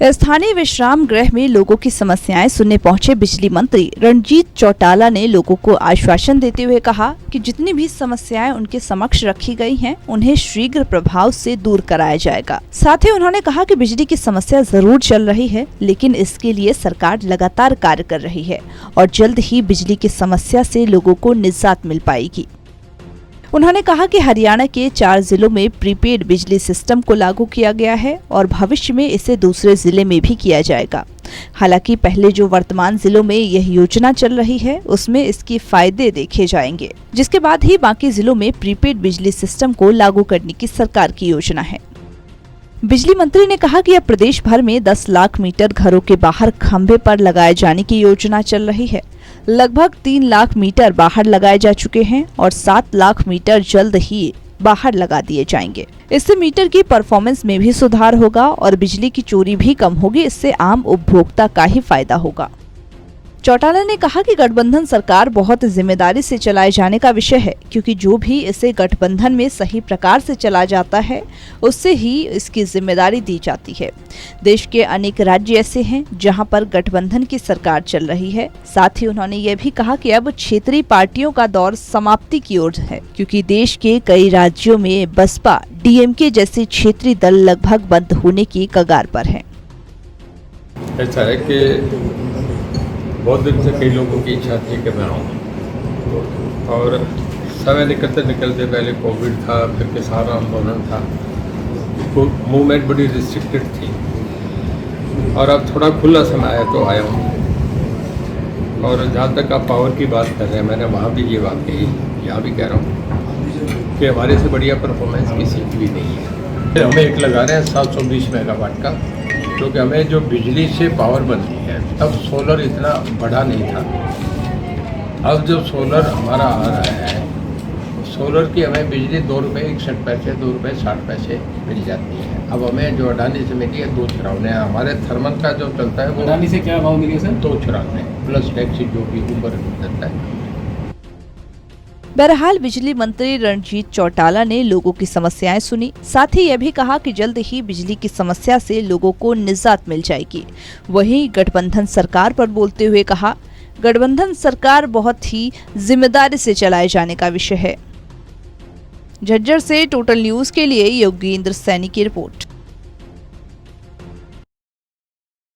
स्थानीय विश्राम गृह में लोगों की समस्याएं सुनने पहुंचे बिजली मंत्री रणजीत चौटाला ने लोगों को आश्वासन देते हुए कहा कि जितनी भी समस्याएं उनके समक्ष रखी गई हैं, उन्हें शीघ्र प्रभाव से दूर कराया जाएगा। साथ ही उन्होंने कहा कि बिजली की समस्या जरूर चल रही है, लेकिन इसके लिए सरकार लगातार कार्य कर रही है और जल्द ही बिजली की समस्या से लोगों को निजात मिल पाएगी। उन्होंने कहा कि हरियाणा के 4 जिलों में प्रीपेड बिजली सिस्टम को लागू किया गया है और भविष्य में इसे दूसरे जिले में भी किया जाएगा। हालांकि पहले जो वर्तमान जिलों में यह योजना चल रही है, उसमें इसके फायदे देखे जाएंगे, जिसके बाद ही बाकी जिलों में प्रीपेड बिजली सिस्टम को लागू करने की सरकार की योजना है। बिजली मंत्री ने कहा कि अब प्रदेश भर में 10 लाख मीटर घरों के बाहर खंभे पर लगाए जाने की योजना चल रही है। लगभग 3 लाख मीटर बाहर लगाए जा चुके हैं और 7 लाख मीटर जल्द ही बाहर लगा दिए जाएंगे। इससे मीटर की परफॉर्मेंस में भी सुधार होगा और बिजली की चोरी भी कम होगी। इससे आम उपभोक्ता का ही फायदा होगा। चौटाला ने कहा कि गठबंधन सरकार बहुत जिम्मेदारी से चलाए जाने का विषय है, क्योंकि जो भी इसे गठबंधन में सही प्रकार से चला जाता है, उससे ही इसकी जिम्मेदारी दी जाती है। देश के अनेक राज्य ऐसे हैं जहां पर गठबंधन की सरकार चल रही है। साथ ही उन्होंने ये भी कहा कि अब क्षेत्रीय पार्टियों का दौर समाप्ति की ओर है, क्योंकि देश के कई राज्यों में बसपा, डीएमके जैसे क्षेत्रीय दल लगभग बंद होने की कगार पर है। ऐसा है कि बहुत दिन से कई लोगों की इच्छा थी कि मैं आऊँ, और समय निकलते निकलते पहले कोविड था, फिर किसान आंदोलन था, तो मूवमेंट बड़ी रिस्ट्रिक्टेड थी, और अब थोड़ा खुला समय आया तो आया हूँ। और जहाँ तक आप पावर की बात कर रहे हैं, मैंने वहाँ भी ये बात कही, यहाँ भी कह रहा हूँ कि हमारे से बढ़िया परफॉर्मेंस किसी की भी नहीं है। हमें एक लगा रहे हैं 720 मेगावाट का, क्योंकि हमें जो बिजली से पावर बनती है, तब सोलर इतना बड़ा नहीं था। अब जब सोलर हमारा आ रहा है, सोलर की हमें बिजली 2 रुपये 61 पैसे, 2 रुपये 60 पैसे मिल जाती है। अब हमें जो अडानी से मिली है 294, हमारे थर्मल का जो चलता है वो अडानी से क्या भाव मिली सर? 294 प्लस टैक्स जो भी ऊपर देता है। बहरहाल बिजली मंत्री रणजीत चौटाला ने लोगों की समस्याएं सुनी। साथ ही यह भी कहा कि जल्द ही बिजली की समस्या से लोगों को निजात मिल जाएगी। वहीं गठबंधन सरकार पर बोलते हुए कहा, गठबंधन सरकार बहुत ही जिम्मेदारी से चलाए जाने का विषय है। झज्जर से टोटल न्यूज के लिए योगेंद्र सैनी की रिपोर्ट।